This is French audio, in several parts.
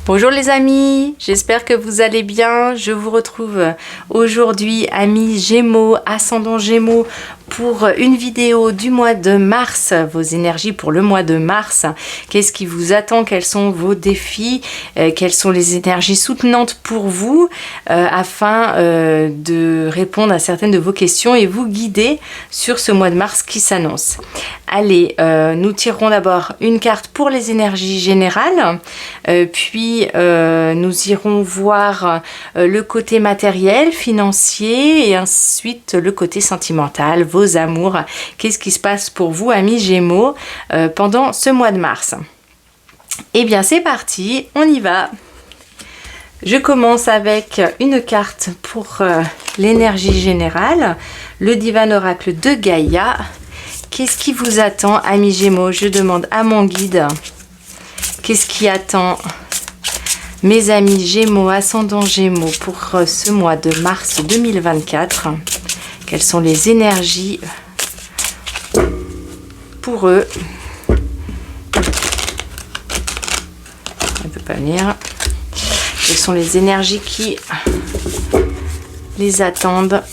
Bonjour les amis, j'espère que vous allez bien. Je vous retrouve aujourd'hui, amis Gémeaux, ascendant Gémeaux, pour une vidéo du mois de mars, vos énergies pour le mois de mars. Qu'est-ce qui vous attend? Quels sont vos défis? Quelles sont les énergies soutenantes pour vous afin de répondre à certaines de vos questions et vous guider sur ce mois de mars qui s'annonce. Allez, nous tirerons d'abord une carte pour les énergies générales, puis nous irons voir le côté matériel, financier et ensuite le côté sentimental, vos amours. Qu'est-ce qui se passe pour vous, amis Gémeaux, pendant ce mois de mars? Eh bien, c'est parti, on y va. Je commence avec une carte pour l'énergie générale, le Divin Oracle de Gaïa. Qu'est-ce qui vous attend, amis Gémeaux? Je demande à mon guide. Qu'est-ce qui attend mes amis Gémeaux, ascendant Gémeaux, pour ce mois de mars 2024? Quelles sont les énergies pour eux? Elle ne peut pas venir. Quelles sont les énergies qui les attendent?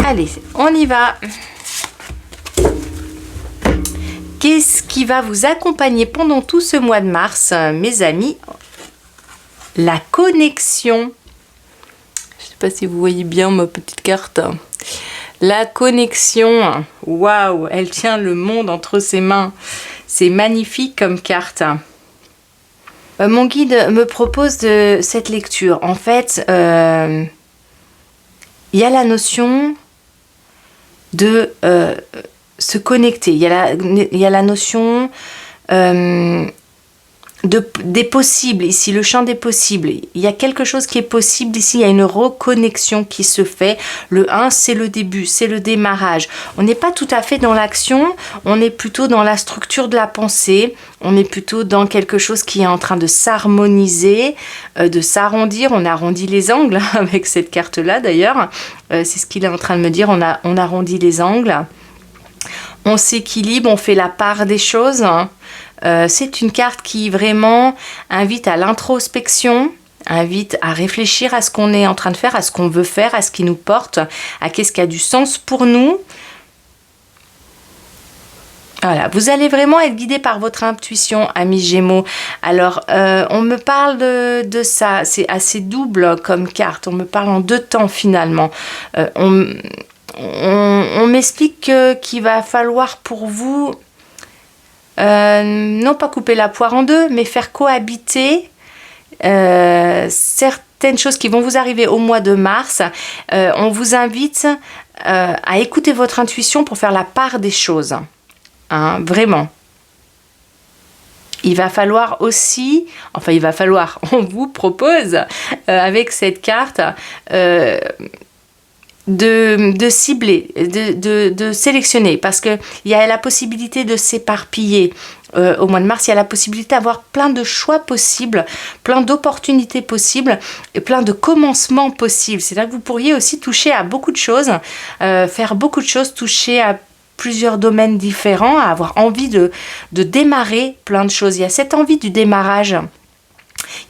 Allez, on y va. Qu'est-ce qui va vous accompagner pendant tout ce mois de mars, mes amis? La connexion. Je ne sais pas si vous voyez bien ma petite carte. La connexion. Waouh, elle tient le monde entre ses mains. C'est magnifique comme carte. Mon guide me propose de cette lecture. En fait, il y a la notion de se connecter. Il y a la notion des possibles ici, le champ des possibles. Il y a quelque chose qui est possible ici, il y a une reconnexion qui se fait. Le 1, c'est le début, c'est le démarrage. On n'est pas tout à fait dans l'action, on est plutôt dans la structure de la pensée, on est plutôt dans quelque chose qui est en train de s'harmoniser, de s'arrondir. On arrondit les angles avec cette carte-là d'ailleurs. C'est ce qu'il est en train de me dire, on arrondit les angles. On s'équilibre, on fait la part des choses. C'est une carte qui vraiment invite à l'introspection, invite à réfléchir à ce qu'on est en train de faire, à ce qu'on veut faire, à ce qui nous porte, à qu'est-ce qui a du sens pour nous. Voilà, vous allez vraiment être guidé par votre intuition, amis Gémeaux. Alors, on me parle de ça, c'est assez double comme carte, on me parle en deux temps finalement. On m'explique qu'il va falloir pour vous, non pas couper la poire en deux, mais faire cohabiter certaines choses qui vont vous arriver au mois de mars. On vous invite à écouter votre intuition pour faire la part des choses. Hein, vraiment. Il va falloir aussi, on vous propose avec cette carte de cibler, de sélectionner, parce qu'il y a la possibilité de s'éparpiller. Au mois de mars, il y a la possibilité d'avoir plein de choix possibles, plein d'opportunités possibles, et plein de commencements possibles. C'est là que vous pourriez aussi toucher à beaucoup de choses, faire beaucoup de choses, toucher à plusieurs domaines différents, à avoir envie de démarrer plein de choses. Il y a cette envie du démarrage.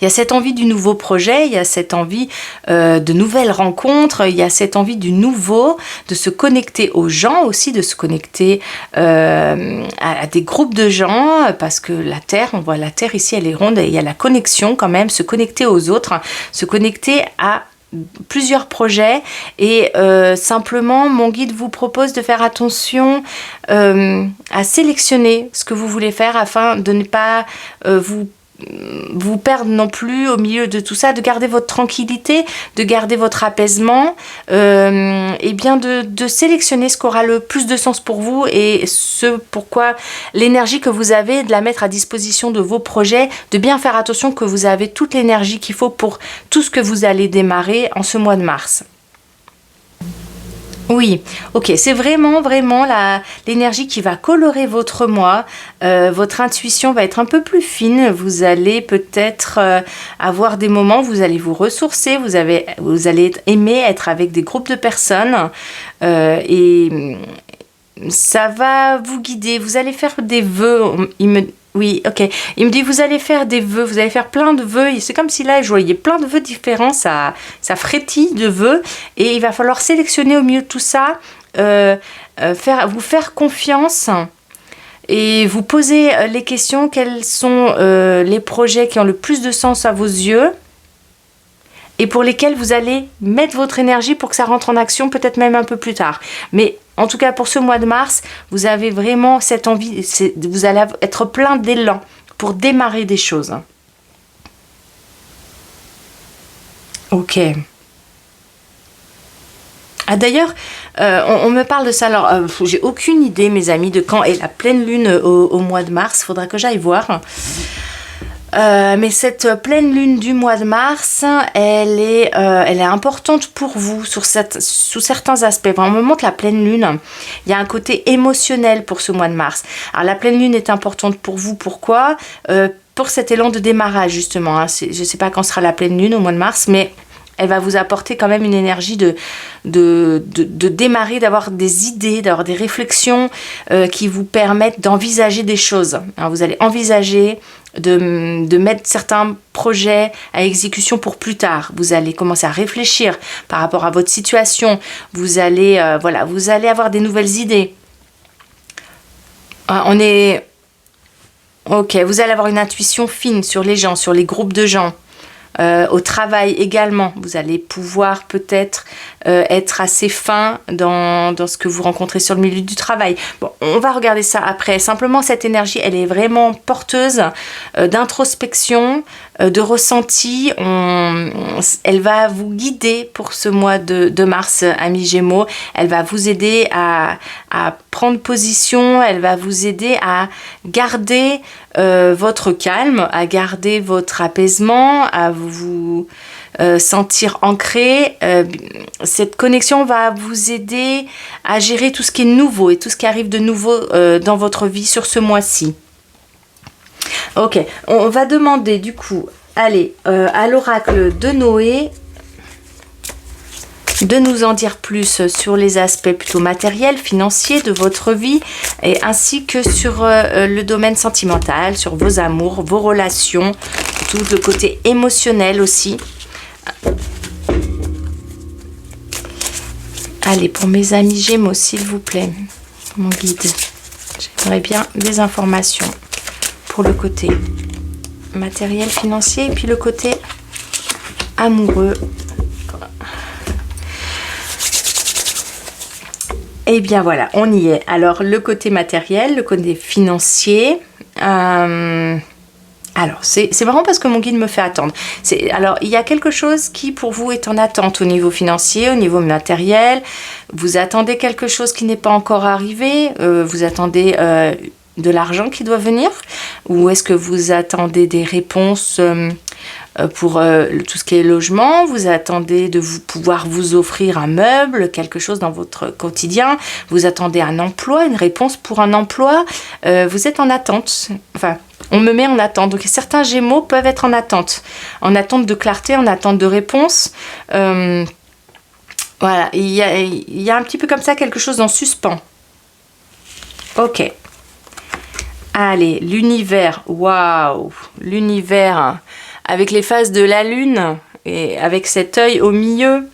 Il y a cette envie du nouveau projet, il y a cette envie de nouvelles rencontres, il y a cette envie du nouveau, de se connecter aux gens aussi, de se connecter à des groupes de gens, parce que la Terre, on voit la Terre ici, elle est ronde, et il y a la connexion quand même, se connecter aux autres, se connecter à plusieurs projets et simplement mon guide vous propose de faire attention à sélectionner ce que vous voulez faire afin de ne pas vous perdre non plus au milieu de tout ça, de garder votre tranquillité, de garder votre apaisement, et bien de sélectionner ce qui aura le plus de sens pour vous et ce pourquoi l'énergie que vous avez, de la mettre à disposition de vos projets, de bien faire attention que vous avez toute l'énergie qu'il faut pour tout ce que vous allez démarrer en ce mois de mars. Oui, ok, c'est vraiment l'énergie qui va colorer votre mois. Votre intuition va être un peu plus fine. Vous allez peut-être avoir des moments où vous allez vous ressourcer, vous allez aimer être avec des groupes de personnes et ça va vous guider. Vous allez faire des vœux. Oui, ok. Il me dit, vous allez faire des vœux, vous allez faire plein de vœux. C'est comme si là, je voyais plein de vœux différents, ça frétille de vœux. Et il va falloir sélectionner au milieu de tout ça, vous faire confiance et vous poser les questions. Quels sont les projets qui ont le plus de sens à vos yeux et pour lesquels vous allez mettre votre énergie pour que ça rentre en action, peut-être même un peu plus tard. Mais en tout cas, pour ce mois de mars, vous avez vraiment cette envie, vous allez être plein d'élan pour démarrer des choses. Ok. Ah, d'ailleurs, on me parle de ça. Alors, j'ai aucune idée, mes amis, de quand est la pleine lune au mois de mars. Il faudra que j'aille voir. Mais cette pleine lune du mois de mars, elle est importante pour vous sous certains aspects. Quand on me montre la pleine lune, il y a un côté émotionnel pour ce mois de mars. Alors la pleine lune est importante pour vous, pourquoi pour cet élan de démarrage justement. Hein. Je ne sais pas quand sera la pleine lune au mois de mars, mais elle va vous apporter quand même une énergie de démarrer, d'avoir des idées, d'avoir des réflexions qui vous permettent d'envisager des choses. Alors vous allez envisager de mettre certains projets à exécution pour plus tard. Vous allez commencer à réfléchir par rapport à votre situation. Vous allez, vous allez avoir des nouvelles idées. Ok, vous allez avoir une intuition fine sur les gens, sur les groupes de gens. Au travail également, vous allez pouvoir peut-être être assez fin dans ce que vous rencontrez sur le milieu du travail. Bon, on va regarder ça après. Simplement, cette énergie, elle est vraiment porteuse d'introspection, de ressenti. Elle va vous guider pour ce mois de mars, amis Gémeaux. Elle va vous aider à prendre position. Elle va vous aider à garder votre calme, à garder votre apaisement, à vous sentir ancré. Cette connexion va vous aider à gérer tout ce qui est nouveau et tout ce qui arrive de nouveau dans votre vie sur ce mois-ci. Ok, on va demander du coup, allez, à l'oracle de Noé de nous en dire plus sur les aspects plutôt matériels, financiers de votre vie, et ainsi que sur le domaine sentimental, sur vos amours, vos relations, tout le côté émotionnel aussi. Allez, pour mes amis Gémeaux, s'il vous plaît, mon guide, j'aimerais bien des informations pour le côté matériel, financier, et puis le côté amoureux. Et bien voilà, on y est. Alors, le côté matériel, le côté financier. Alors, c'est marrant parce que mon guide me fait attendre. Alors, il y a quelque chose qui, pour vous, est en attente au niveau financier, au niveau matériel. Vous attendez quelque chose qui n'est pas encore arrivé. Vous attendez de l'argent qui doit venir. Ou est-ce que vous attendez des réponses pour tout ce qui est logement, vous attendez de pouvoir vous offrir un meuble, quelque chose dans votre quotidien, vous attendez un emploi, une réponse pour un emploi, vous êtes en attente, enfin, on me met en attente. Donc certains Gémeaux peuvent être en attente de clarté, en attente de réponse. Voilà, il y a un petit peu comme ça quelque chose en suspens. Ok. Allez, l'univers, waouh, l'univers avec les phases de la lune et avec cet œil au milieu.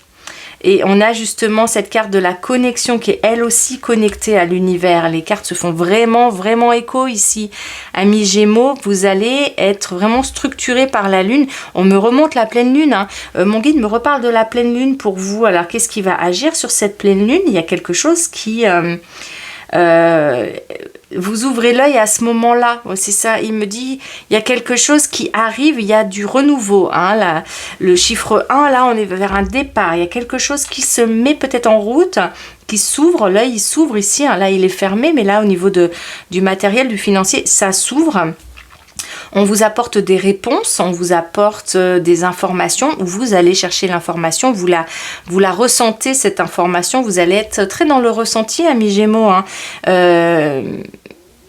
Et on a justement cette carte de la connexion qui est elle aussi connectée à l'univers. Les cartes se font vraiment, vraiment écho ici. Amis Gémeaux, vous allez être vraiment structurés par la lune. On me remonte la pleine lune. Hein. Mon guide me reparle de la pleine lune pour vous. Alors, qu'est-ce qui va agir sur cette pleine lune? Il y a quelque chose qui... vous ouvrez l'œil à ce moment-là, c'est ça, il me dit, il y a quelque chose qui arrive, il y a du renouveau, hein, là, le chiffre 1, là, on est vers un départ, il y a quelque chose qui se met peut-être en route, qui s'ouvre, l'œil il s'ouvre ici, hein, là il est fermé, mais là au niveau du matériel, du financier, ça s'ouvre. On vous apporte des réponses, on vous apporte des informations, où vous allez chercher l'information, vous la ressentez cette information, vous allez être très dans le ressenti, amis Gémeaux. Hein.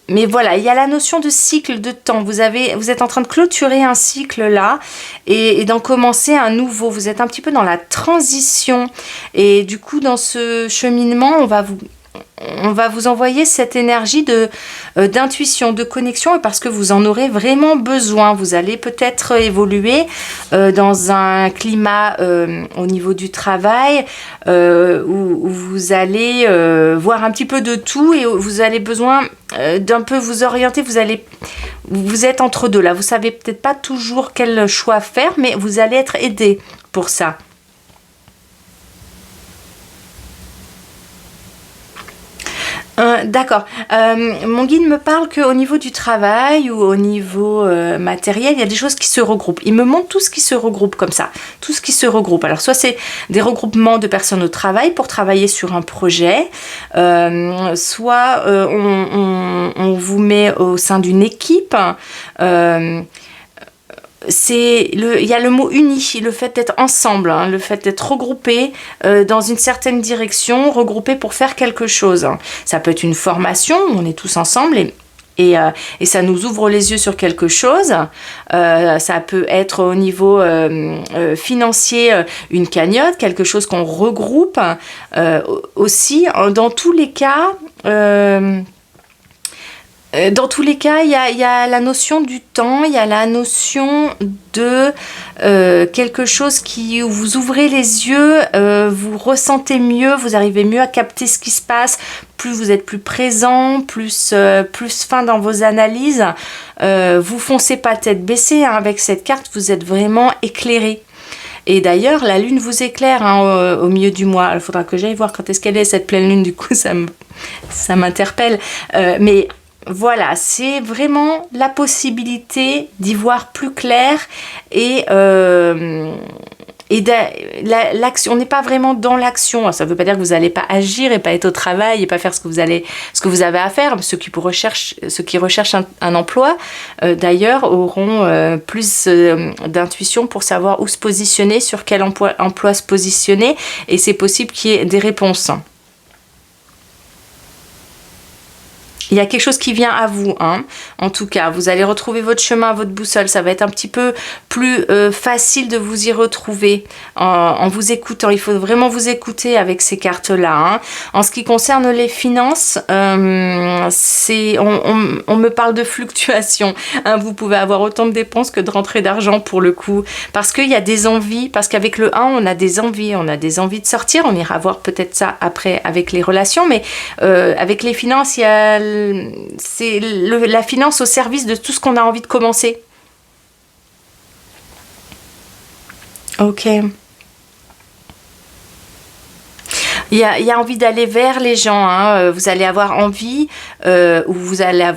Mais voilà, il y a la notion de cycle, de temps. Vous êtes en train de clôturer un cycle là et d'en commencer un nouveau. Vous êtes un petit peu dans la transition et du coup dans ce cheminement, on va vous envoyer cette énergie d'intuition, de connexion, et parce que vous en aurez vraiment besoin. Vous allez peut-être évoluer dans un climat au niveau du travail où vous allez voir un petit peu de tout et vous avez besoin d'un peu vous orienter. Vous êtes entre deux là. Vous savez peut-être pas toujours quel choix faire, mais vous allez être aidé pour ça. D'accord. Mon guide me parle qu'au niveau du travail ou au niveau matériel, il y a des choses qui se regroupent. Il me montre tout ce qui se regroupe comme ça. Tout ce qui se regroupe. Alors, soit c'est des regroupements de personnes au travail pour travailler sur un projet, soit on vous met au sein d'une équipe. Il y a le mot uni, le fait d'être ensemble, hein, le fait d'être regroupé dans une certaine direction, regroupé pour faire quelque chose. Ça peut être une formation, on est tous ensemble et ça nous ouvre les yeux sur quelque chose. Ça peut être au niveau financier une cagnotte, quelque chose qu'on regroupe. Aussi, dans tous les cas... Dans tous les cas, il y a la notion du temps, il y a la notion de quelque chose où vous ouvrez les yeux, vous ressentez mieux, vous arrivez mieux à capter ce qui se passe, plus vous êtes plus présent, plus fin dans vos analyses. Vous foncez pas tête baissée, hein, avec cette carte, vous êtes vraiment éclairé. Et d'ailleurs, la lune vous éclaire hein, au milieu du mois. Il faudra que j'aille voir quand est-ce qu'elle est, cette pleine lune, du coup, ça m'interpelle. Mais... Voilà, c'est vraiment la possibilité d'y voir plus clair et l'action. On n'est pas vraiment dans l'action. Ça ne veut pas dire que vous n'allez pas agir et pas être au travail et pas faire ce que vous avez à faire. Ceux qui recherchent un emploi, d'ailleurs, auront plus d'intuition pour savoir où se positionner, sur quel emploi se positionner. Et c'est possible qu'il y ait des réponses. Il y a quelque chose qui vient à vous, hein. En tout cas, vous allez retrouver votre chemin, votre boussole. Ça va être un petit peu plus facile de vous y retrouver en vous écoutant. Il faut vraiment vous écouter avec ces cartes-là, hein. En ce qui concerne les finances, on me parle de fluctuation, hein. Vous pouvez avoir autant de dépenses que de rentrées d'argent pour le coup. Parce qu'il y a des envies, parce qu'avec le 1, on a des envies de sortir. On ira voir peut-être ça après avec les relations, mais avec les finances, il y a... C'est la finance au service de tout ce qu'on a envie de commencer. Ok. Il y a envie d'aller vers les gens. Hein. Vous allez avoir envie, ou vous allez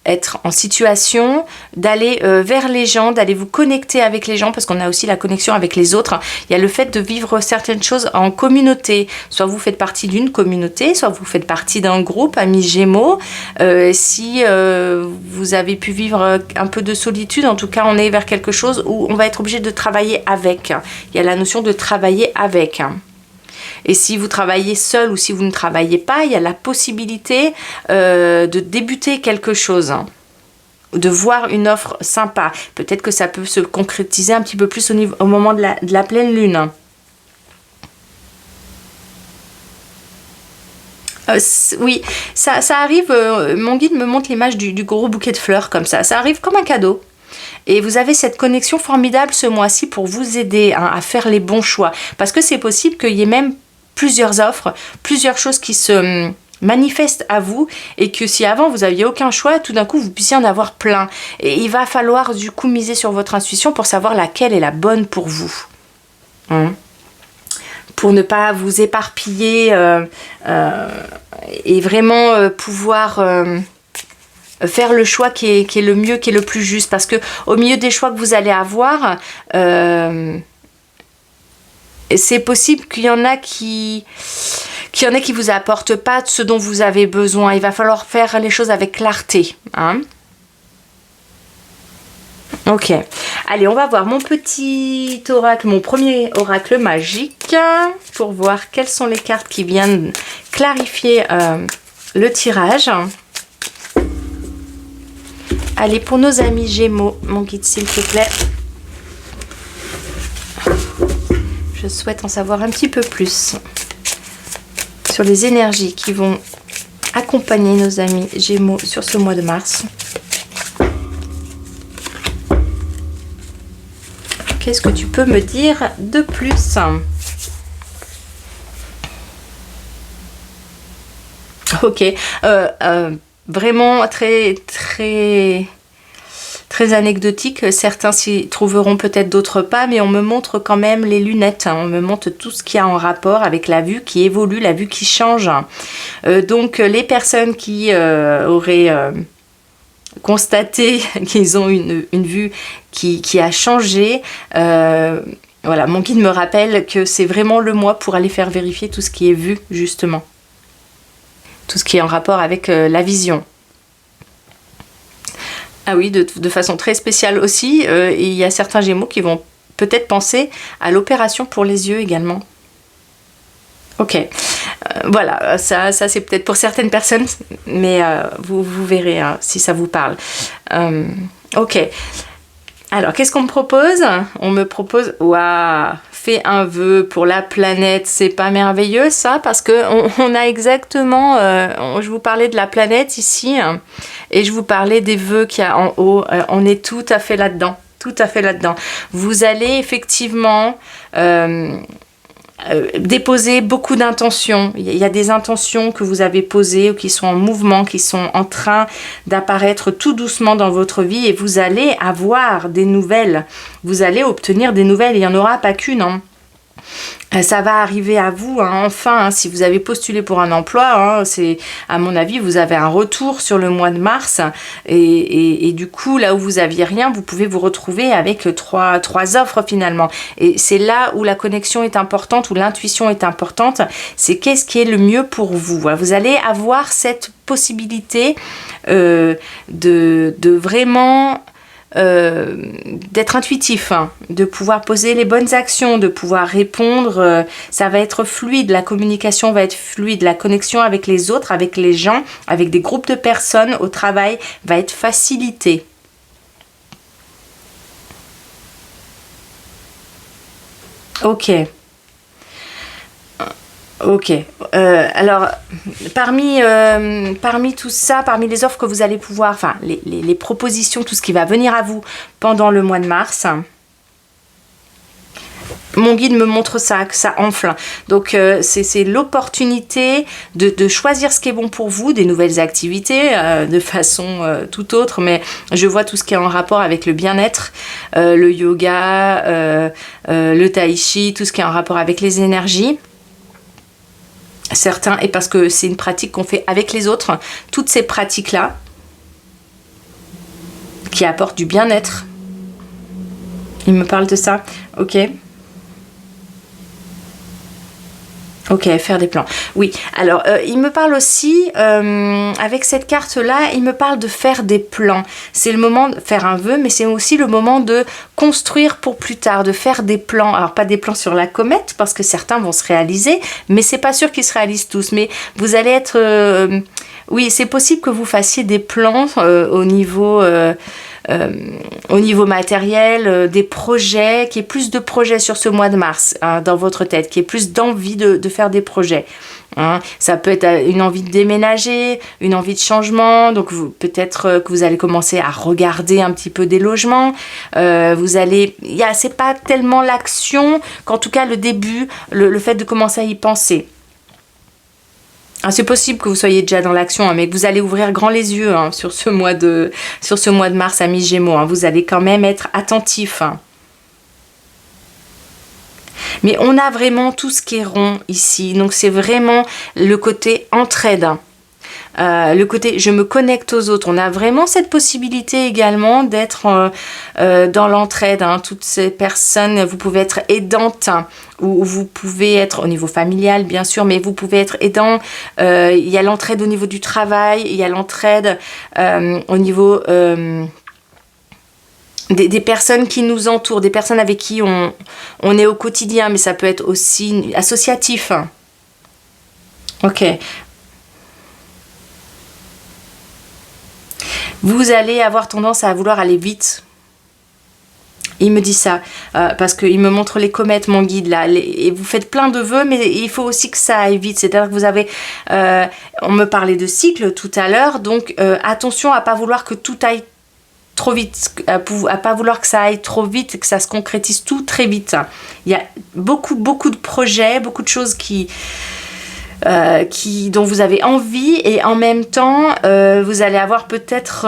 être en situation d'aller vers les gens, d'aller vous connecter avec les gens, parce qu'on a aussi la connexion avec les autres. Il y a le fait de vivre certaines choses en communauté. Soit vous faites partie d'une communauté, soit vous faites partie d'un groupe, Amis Gémeaux. Si vous avez pu vivre un peu de solitude, en tout cas, on est vers quelque chose où on va être obligé de travailler avec. Il y a la notion de travailler avec. Et si vous travaillez seul ou si vous ne travaillez pas, il y a la possibilité de débuter quelque chose, hein, de voir une offre sympa. Peut-être que ça peut se concrétiser un petit peu plus au moment de la pleine lune. Oui, ça arrive, mon guide me montre l'image du gros bouquet de fleurs comme ça. Ça arrive comme un cadeau. Et vous avez cette connexion formidable ce mois-ci pour vous aider, hein, à faire les bons choix. Parce que c'est possible qu'il y ait même plusieurs offres, plusieurs choses qui se manifestent à vous et que si avant vous n'aviez aucun choix, tout d'un coup vous puissiez en avoir plein. Et il va falloir du coup miser sur votre intuition pour savoir laquelle est la bonne pour vous. Hein, pour ne pas vous éparpiller et vraiment pouvoir... faire le choix qui est le mieux, qui est le plus juste. Parce que au milieu des choix que vous allez avoir, c'est possible qu'il y en a qui vous apportent pas ce dont vous avez besoin. Il va falloir faire les choses avec clarté. Hein. Ok. Allez, on va voir mon petit oracle, mon premier oracle magique, pour voir quelles sont les cartes qui viennent clarifier le tirage. Allez, pour nos amis Gémeaux, mon guide s'il te plaît. Je souhaite en savoir un petit peu plus sur les énergies qui vont accompagner nos amis Gémeaux sur ce mois de mars? Qu'est-ce que tu peux me dire de plus? Ok, vraiment très anecdotique. Certains s'y trouveront, peut-être d'autres pas, mais on me montre quand même les lunettes. On me montre tout ce qui a en rapport avec la vue qui évolue, la vue qui change. Donc les personnes qui auraient constaté qu'ils ont une vue qui a changé, voilà, mon guide me rappelle que c'est vraiment le mois pour aller faire vérifier tout ce qui est vu, justement. Tout ce qui est en rapport avec la vision. Ah oui, de façon très spéciale aussi, il y a certains Gémeaux qui vont peut-être penser à l'opération pour les yeux également. Ok, voilà, ça c'est peut-être pour certaines personnes, mais vous verrez si ça vous parle. Ok, alors qu'est-ce qu'on me propose? On me propose, waouh, fais un vœu pour la planète. C'est pas merveilleux ça? Parce que on a exactement, je vous parlais de la planète ici, et je vous parlais des vœux qu'il y a en haut. On est tout à fait là-dedans, tout à fait là-dedans. Vous allez effectivement déposer beaucoup d'intentions. Il y a des intentions que vous avez posées ou qui sont en mouvement, qui sont en train d'apparaître tout doucement dans votre vie, et vous allez avoir des nouvelles. Vous allez obtenir des nouvelles. Il n'y en aura pas qu'une, hein. Ça va arriver à vous, hein, enfin, hein, si vous avez postulé pour un emploi, hein, c'est, à mon avis, vous avez un retour sur le mois de mars, et du coup, là où vous aviez rien, vous pouvez vous retrouver avec trois offres finalement. Et c'est là où la connexion est importante, où l'intuition est importante, c'est qu'est-ce qui est le mieux pour vous. Voilà, vous allez avoir cette possibilité de vraiment... d'être intuitif, hein, de pouvoir poser les bonnes actions, de pouvoir répondre, ça va être fluide, la communication va être fluide, la connexion avec les autres, avec les gens, avec des groupes de personnes au travail va être facilitée. Ok, alors parmi tout ça, parmi les offres que vous allez pouvoir, enfin les propositions, tout ce qui va venir à vous pendant le mois de mars, mon guide me montre ça, que ça enfle. Donc c'est l'opportunité de choisir ce qui est bon pour vous, des nouvelles activités de façon tout autre, mais je vois tout ce qui est en rapport avec le bien-être, le yoga, le tai chi, tout ce qui est en rapport avec les énergies. Certains, et parce que c'est une pratique qu'on fait avec les autres, toutes ces pratiques-là qui apportent du bien-être. Il me parle de ça, ok. Ok, faire des plans. Oui, alors il me parle aussi, avec cette carte-là, il me parle de faire des plans. C'est le moment de faire un vœu, mais c'est aussi le moment de construire pour plus tard, de faire des plans. Alors pas des plans sur la comète, parce que certains vont se réaliser, mais c'est pas sûr qu'ils se réalisent tous. Mais vous allez être... oui, c'est possible que vous fassiez des plans au niveau matériel, des projets, qu'il y ait plus de projets sur ce mois de mars, hein, dans votre tête, qu'il y ait plus d'envie de faire des projets. Hein. Ça peut être une envie de déménager, une envie de changement, donc peut-être que vous allez commencer à regarder un petit peu des logements. C'est pas tellement l'action qu'en tout cas le début, le fait de commencer à y penser. Ah, c'est possible que vous soyez déjà dans l'action, hein, mais que vous allez ouvrir grand les yeux, hein, sur ce mois de mars, amis Gémeaux. Hein, vous allez quand même être attentifs. Hein. Mais on a vraiment tout ce qui est rond ici. Donc c'est vraiment le côté entraide. Hein. Le côté je me connecte aux autres. On a vraiment cette possibilité également d'être dans l'entraide. Hein. Toutes ces personnes, vous pouvez être aidante, hein, ou vous pouvez être au niveau familial bien sûr, mais vous pouvez être aidant. Il y a l'entraide au niveau du travail, il y a l'entraide au niveau des personnes qui nous entourent, des personnes avec qui on est au quotidien, mais ça peut être aussi associatif. Hein. Ok. Vous allez avoir tendance à vouloir aller vite. Il me dit ça, parce qu'il me montre les comètes, mon guide, là. Et vous faites plein de vœux, mais il faut aussi que ça aille vite. C'est-à-dire que vous avez... on me parlait de cycle tout à l'heure, donc attention à pas vouloir que tout aille trop vite, à pas vouloir que ça aille trop vite, que ça se concrétise tout très vite. Il y a beaucoup de projets, beaucoup de choses dont vous avez envie, et en même temps, vous allez avoir peut-être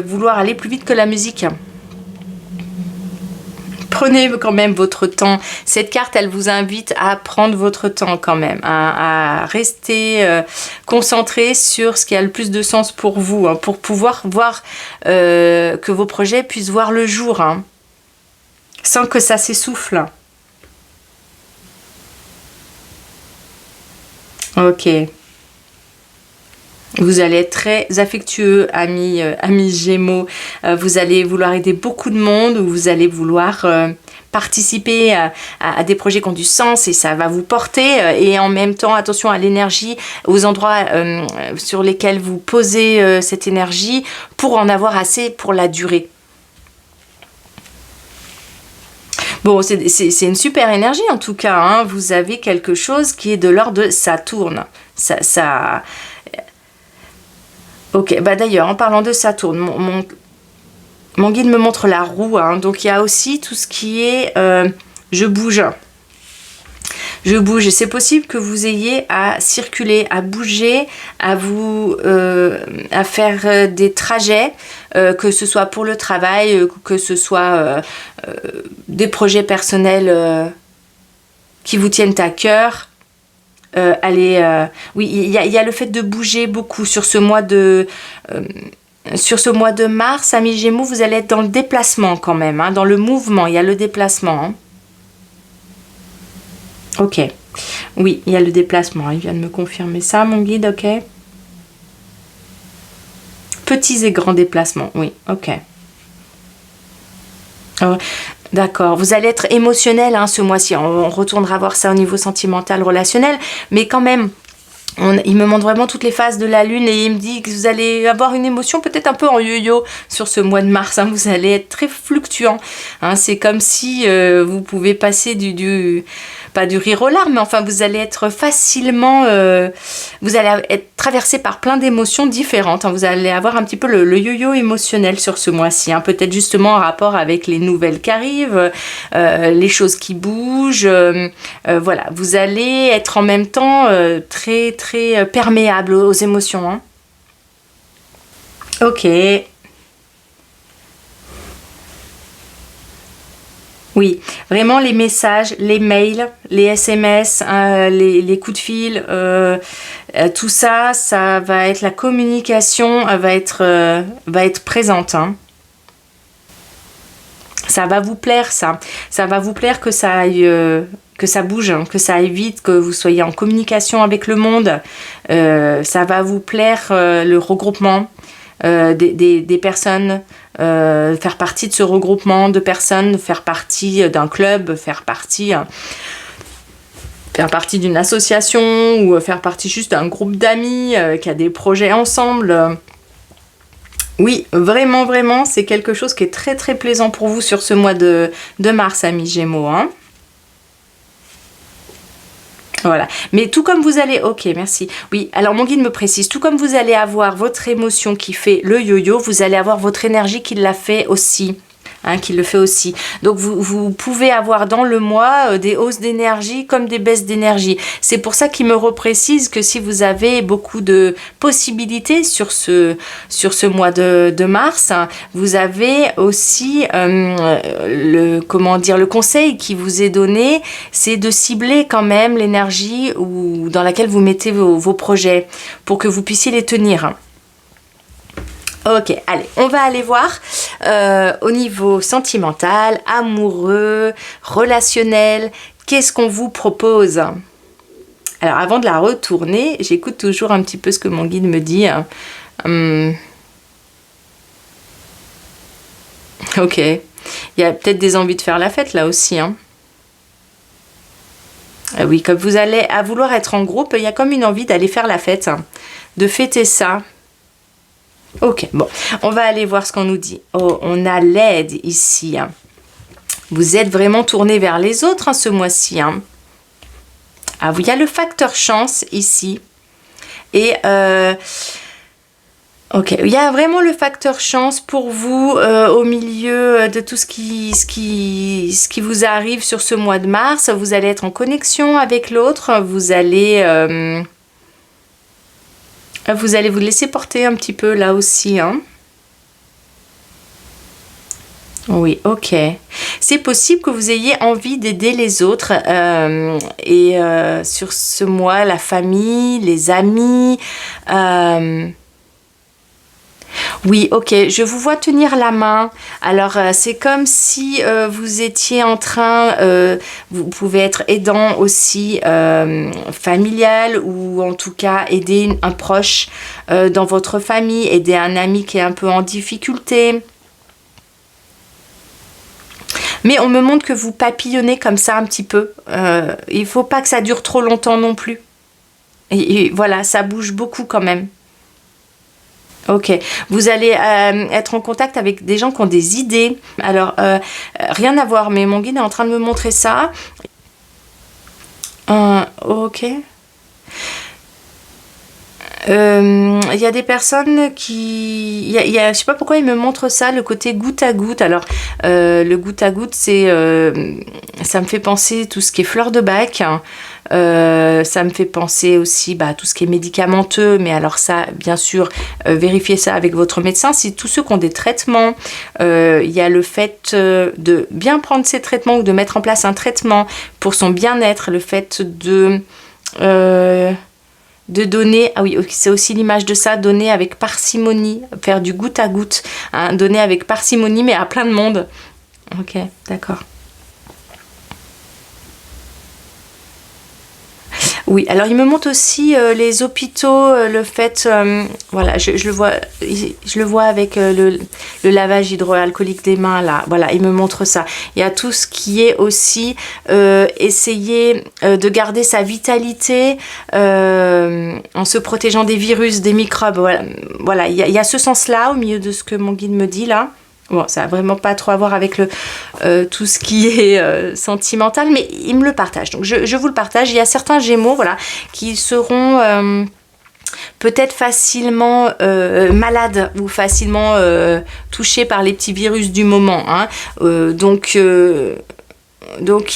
vouloir aller plus vite que la musique. Prenez quand même votre temps. Cette carte, elle vous invite à prendre votre temps quand même, à rester concentré sur ce qui a le plus de sens pour vous, hein, pour pouvoir voir que vos projets puissent voir le jour, hein, sans que ça s'essouffle. Ok. Vous allez être très affectueux, amis Gémeaux. Vous allez vouloir aider beaucoup de monde, ou vous allez vouloir participer à des projets qui ont du sens, et ça va vous porter. Et en même temps, attention à l'énergie, aux endroits sur lesquels vous posez cette énergie, pour en avoir assez pour la durée. Bon, c'est une super énergie en tout cas, hein. Vous avez quelque chose qui est de l'ordre de Saturne. Ça... Ok, bah d'ailleurs, en parlant de Saturne, mon guide me montre la roue, hein. Donc il y a aussi tout ce qui est je bouge. Je bouge, et c'est possible que vous ayez à circuler, à bouger, à faire des trajets, que ce soit pour le travail, que ce soit des projets personnels qui vous tiennent à cœur. Oui, il y a le fait de bouger beaucoup sur ce mois de mars, amis Gémeaux. Vous allez être dans le déplacement quand même, hein, dans le mouvement. Il y a le déplacement, hein. Ok, oui, il y a le déplacement. Il vient de me confirmer ça, mon guide. Ok, petits et grands déplacements. Oui, ok. Oh, d'accord, vous allez être émotionnel, hein, ce mois-ci. On retournera voir ça au niveau sentimental, relationnel, mais quand même, il me montre vraiment toutes les phases de la lune, et il me dit que vous allez avoir une émotion peut-être un peu en yo-yo sur ce mois de mars, hein. Vous allez être très fluctuant, hein. C'est comme si vous pouvez passer pas du rire aux larmes, mais enfin vous allez être facilement, vous allez être traversé par plein d'émotions différentes, hein. Vous allez avoir un petit peu le yo-yo émotionnel sur ce mois-ci, hein. Peut-être justement en rapport avec les nouvelles qui arrivent, les choses qui bougent, voilà, vous allez être en même temps très perméable aux émotions, hein. Ok. Oui, vraiment les messages, les mails, les SMS, les coups de fil, tout ça, ça va être la communication, va être présente, hein. Ça va vous plaire, ça. Ça va vous plaire que ça aille, que ça bouge, hein, que ça aille vite, que vous soyez en communication avec le monde. Ça va vous plaire le regroupement des personnes, faire partie de ce regroupement de personnes, faire partie d'un club, faire partie d'une association, ou faire partie juste d'un groupe d'amis qui a des projets ensemble. Oui, vraiment, vraiment, c'est quelque chose qui est très plaisant pour vous sur ce mois de mars, amis Gémeaux, hein. Voilà, mais tout comme vous allez... Ok, merci. Oui, alors mon guide me précise, tout comme vous allez avoir votre émotion qui fait le yo-yo, vous allez avoir votre énergie qui l'a fait aussi. Hein, qui le fait aussi. Donc vous pouvez avoir dans le mois des hausses d'énergie comme des baisses d'énergie. C'est pour ça qu'il me reprécise que si vous avez beaucoup de possibilités sur ce mois de mars, hein, vous avez aussi le conseil qui vous est donné, c'est de cibler quand même l'énergie dans laquelle vous mettez vos projets pour que vous puissiez les tenir. Ok, allez, on va aller voir au niveau sentimental, amoureux, relationnel, qu'est-ce qu'on vous propose? Alors, avant de la retourner, j'écoute toujours un petit peu ce que mon guide me dit. Ok, il y a peut-être des envies de faire la fête là aussi, hein. Oui, comme vous allez à vouloir être en groupe, il y a comme une envie d'aller faire la fête, hein, de fêter ça. Ok, bon, on va aller voir ce qu'on nous dit. Oh, on a l'aide ici, hein. Vous êtes vraiment tourné vers les autres hein, ce mois-ci. Hein. Ah, il y a le facteur chance ici. Et ok, il y a vraiment le facteur chance pour vous au milieu de tout ce qui vous arrive sur ce mois de mars. Vous allez être en connexion avec l'autre. Vous allez vous laisser porter un petit peu là aussi. Hein. Oui, ok. C'est possible que vous ayez envie d'aider les autres et sur ce mois, la famille, les amis. Oui, ok, je vous vois tenir la main. Alors, c'est comme si vous étiez en train, vous pouvez être aidant aussi familial ou en tout cas aider un proche dans votre famille, aider un ami qui est un peu en difficulté. Mais on me montre que vous papillonnez comme ça un petit peu. Il ne faut pas que ça dure trop longtemps non plus. Et voilà, ça bouge beaucoup quand même. Ok, vous allez être en contact avec des gens qui ont des idées. Alors, rien à voir, mais mon guide est en train de me montrer ça. Ok. Il y a des personnes qui... je sais pas pourquoi il me montre ça, le côté goutte à goutte. Alors, le goutte à goutte, c'est... ça me fait penser tout ce qui est fleur de bac. Ça me fait penser aussi tout ce qui est médicamenteux. Mais alors ça, bien sûr, vérifiez ça avec votre médecin. Si tous ceux qui ont des traitements, il y a le fait de bien prendre ces traitements ou de mettre en place un traitement pour son bien-être. Le fait de donner, ah oui, c'est aussi l'image de ça, donner avec parcimonie, faire du goutte à goutte, hein, donner avec parcimonie, mais à plein de monde. Ok, d'accord. Oui, alors il me montre aussi les hôpitaux, le fait, voilà, je le vois avec le lavage hydroalcoolique des mains, là, voilà, il me montre ça. Il y a tout ce qui est aussi essayer de garder sa vitalité en se protégeant des virus, des microbes, voilà, il y a ce sens-là au milieu de ce que mon guide me dit là. Bon, ça n'a vraiment pas trop à voir avec tout ce qui est sentimental, mais il me le partage. Donc, je vous le partage. Il y a certains Gémeaux, voilà, qui seront peut-être facilement malades ou facilement touchés par les petits virus du moment. Hein. Donc, il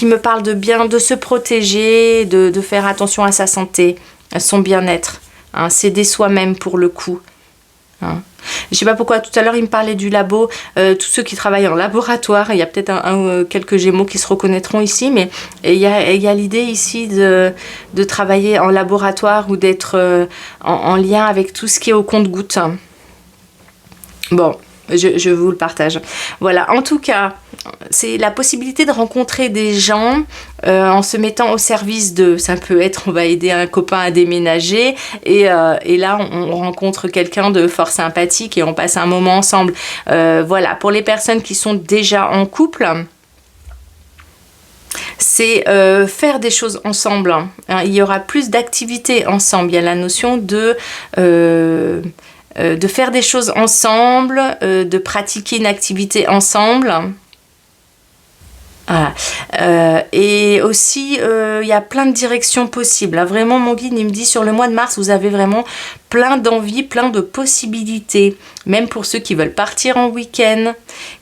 me parle de se protéger, de faire attention à sa santé, à son bien-être. Hein. S'aider soi-même pour le coup. Hein. Je sais pas pourquoi tout à l'heure il me parlait du labo, tous ceux qui travaillent en laboratoire, il y a peut-être quelques Gémeaux qui se reconnaîtront ici, mais il y a l'idée ici de travailler en laboratoire ou d'être en lien avec tout ce qui est au compte-gouttes. Bon, je vous le partage. Voilà, en tout cas, c'est la possibilité de rencontrer des gens en se mettant au service de... Ça peut être, on va aider un copain à déménager et là, on rencontre quelqu'un de fort sympathique et on passe un moment ensemble. Voilà, pour les personnes qui sont déjà en couple... c'est faire des choses ensemble. Hein. Il y aura plus d'activités ensemble. Il y a la notion de faire des choses ensemble, de pratiquer une activité ensemble. Voilà. Et aussi, il y a plein de directions possibles. Là, vraiment, mon guide, il me dit, sur le mois de mars, vous avez vraiment plein d'envies, plein de possibilités. Même pour ceux qui veulent partir en week-end,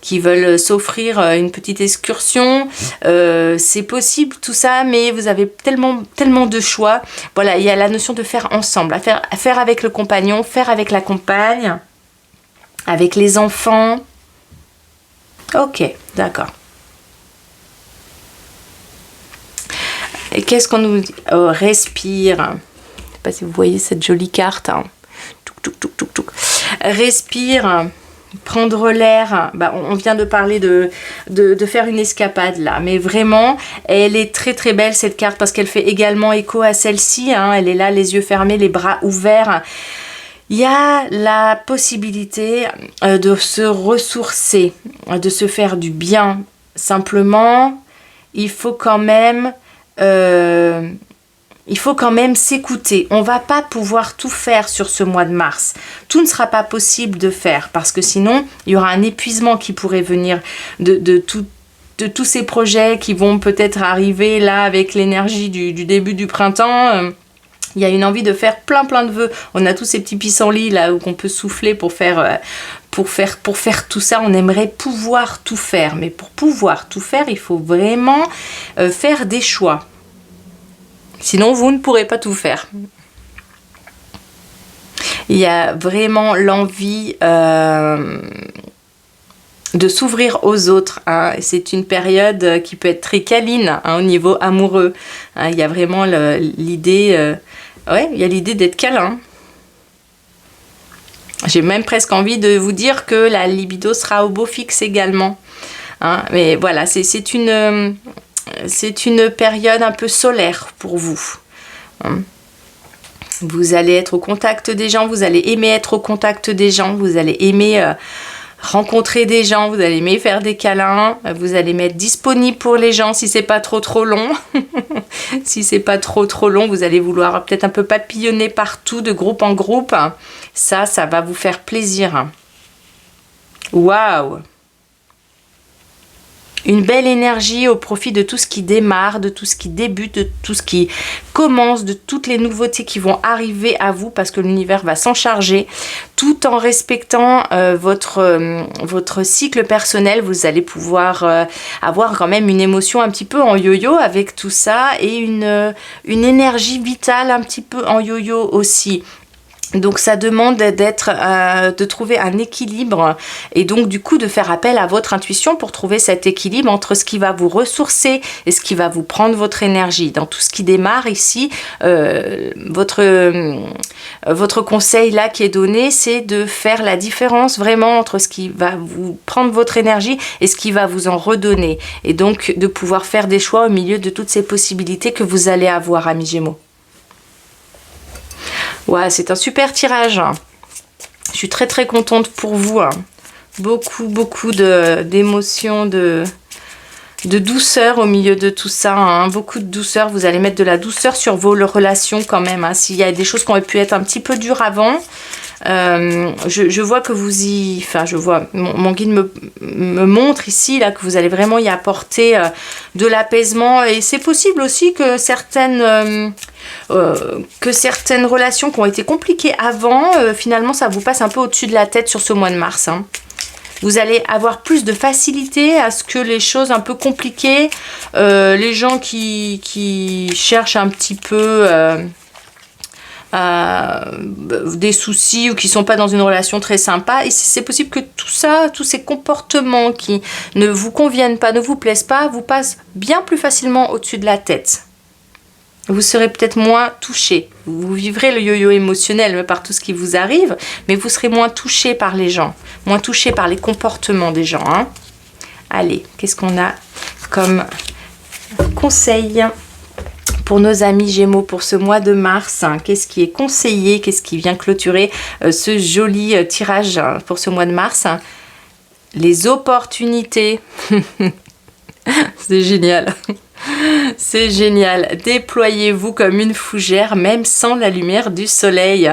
qui veulent s'offrir une petite excursion. C'est possible, tout ça, mais vous avez tellement de choix. Voilà, il y a la notion de faire ensemble, à faire avec le compagnon, faire avec la compagne, avec les enfants. Ok, d'accord. Et qu'est-ce qu'on nous dit? Oh, respire. Je ne sais pas si vous voyez cette jolie carte. Hein. Touc. Respire. Prendre l'air. On vient de parler de faire une escapade là. Mais vraiment, elle est très très belle cette carte parce qu'elle fait également écho à celle-ci. Hein. Elle est là, les yeux fermés, les bras ouverts. Il y a la possibilité de se ressourcer, de se faire du bien. Simplement, il faut quand même s'écouter. On va pas pouvoir tout faire sur ce mois de mars. Tout ne sera pas possible de faire parce que sinon, il y aura un épuisement qui pourrait venir de de tous ces projets qui vont peut-être arriver là avec l'énergie du début du printemps. Il y a une envie de faire plein de vœux. On a tous ces petits pissenlits là où on peut souffler pour faire tout ça. On aimerait pouvoir tout faire. Mais pour pouvoir tout faire, il faut vraiment faire des choix. Sinon, vous ne pourrez pas tout faire. Il y a vraiment l'envie de s'ouvrir aux autres. Hein. C'est une période qui peut être très câline au niveau amoureux. Hein. Il y a vraiment l'idée... il y a l'idée d'être câlin. J'ai même presque envie de vous dire que la libido sera au beau fixe également. Hein. Mais voilà, c'est une période un peu solaire pour vous. Hein. Vous allez être au contact des gens, vous allez aimer être au contact des gens, vous allez aimer rencontrer des gens, vous allez aimer faire des câlins, vous allez mettre disponible pour les gens si c'est pas trop long. Si c'est pas trop long, vous allez vouloir peut-être un peu papillonner partout de groupe en groupe. Ça va vous faire plaisir. Waouh! Une belle énergie au profit de tout ce qui démarre, de tout ce qui débute, de tout ce qui commence, de toutes les nouveautés qui vont arriver à vous parce que l'univers va s'en charger. Tout en respectant votre cycle personnel, vous allez pouvoir avoir quand même une émotion un petit peu en yo-yo avec tout ça et une énergie vitale un petit peu en yo-yo aussi. Donc ça demande de trouver un équilibre et donc du coup de faire appel à votre intuition pour trouver cet équilibre entre ce qui va vous ressourcer et ce qui va vous prendre votre énergie. Dans tout ce qui démarre ici, votre conseil là qui est donné, c'est de faire la différence vraiment entre ce qui va vous prendre votre énergie et ce qui va vous en redonner. Et donc de pouvoir faire des choix au milieu de toutes ces possibilités que vous allez avoir, amis Gémeaux. Ouais, c'est un super tirage. Je suis très contente pour vous. Beaucoup d'émotions, de douceur au milieu de tout ça. Beaucoup de douceur. Vous allez mettre de la douceur sur vos relations quand même. S'il y a des choses qui auraient pu être un petit peu dures avant, je vois que vous y... Enfin, je vois... Mon guide me montre ici là, que vous allez vraiment y apporter de l'apaisement. Et c'est possible aussi que certaines relations qui ont été compliquées avant, finalement, ça vous passe un peu au-dessus de la tête sur ce mois de mars. Vous allez avoir plus de facilité à ce que les choses un peu compliquées, les gens qui cherchent un petit peu... des soucis ou qui sont pas dans une relation très sympa, et c'est possible que tout ça, tous ces comportements qui ne vous conviennent pas, ne vous plaisent pas, vous passent bien plus facilement au-dessus de la tête. Vous serez peut-être moins touché. Vous vivrez le yo-yo émotionnel par tout ce qui vous arrive, mais vous serez moins touché par les gens, moins touché par les comportements des gens. Allez, qu'est-ce qu'on a comme conseil pour nos amis Gémeaux pour ce mois de mars? Qu'est-ce qui est conseillé? Qu'est-ce qui vient clôturer ce joli tirage pour ce mois de mars? Les opportunités. C'est génial. C'est génial. Déployez-vous comme une fougère, même sans la lumière du soleil.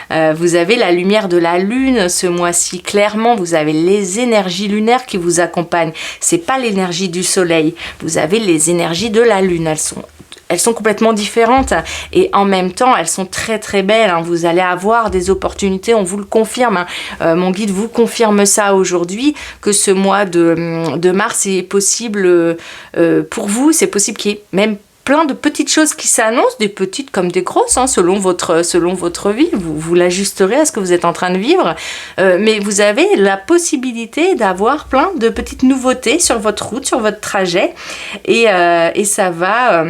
Vous avez la lumière de la lune ce mois-ci. Clairement, vous avez les énergies lunaires qui vous accompagnent. C'est pas l'énergie du soleil. Vous avez les énergies de la lune. Elles sont complètement différentes et en même temps elles sont très belles. Vous allez avoir des opportunités, on vous le confirme. Mon guide vous confirme ça aujourd'hui, que ce mois de mars est possible pour vous. C'est possible qu'il y ait même plein de petites choses qui s'annoncent, des petites comme des grosses, selon votre vie. Vous l'ajusterez à ce que vous êtes en train de vivre. Mais vous avez la possibilité d'avoir plein de petites nouveautés sur votre route, sur votre trajet. Et ça va...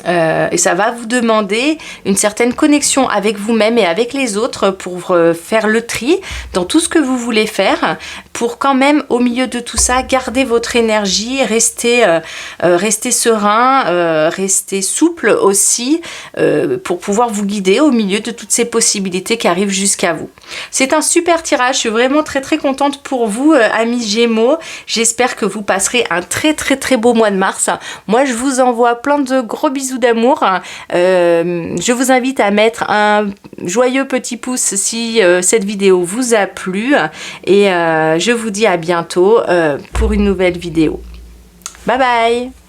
et ça va vous demander une certaine connexion avec vous-même et avec les autres pour faire le tri dans tout ce que vous voulez faire, pour quand même au milieu de tout ça garder votre énergie, rester serein, rester souple aussi, pour pouvoir vous guider au milieu de toutes ces possibilités qui arrivent jusqu'à vous. C'est un super tirage, je suis vraiment très contente pour vous, amis Gémeaux. J'espère que vous passerez un très beau mois de mars. Moi je vous envoie plein de gros bisous d'amour. Je vous invite à mettre un joyeux petit pouce si cette vidéo vous a plu et je vous dis à bientôt pour une nouvelle vidéo. Bye bye!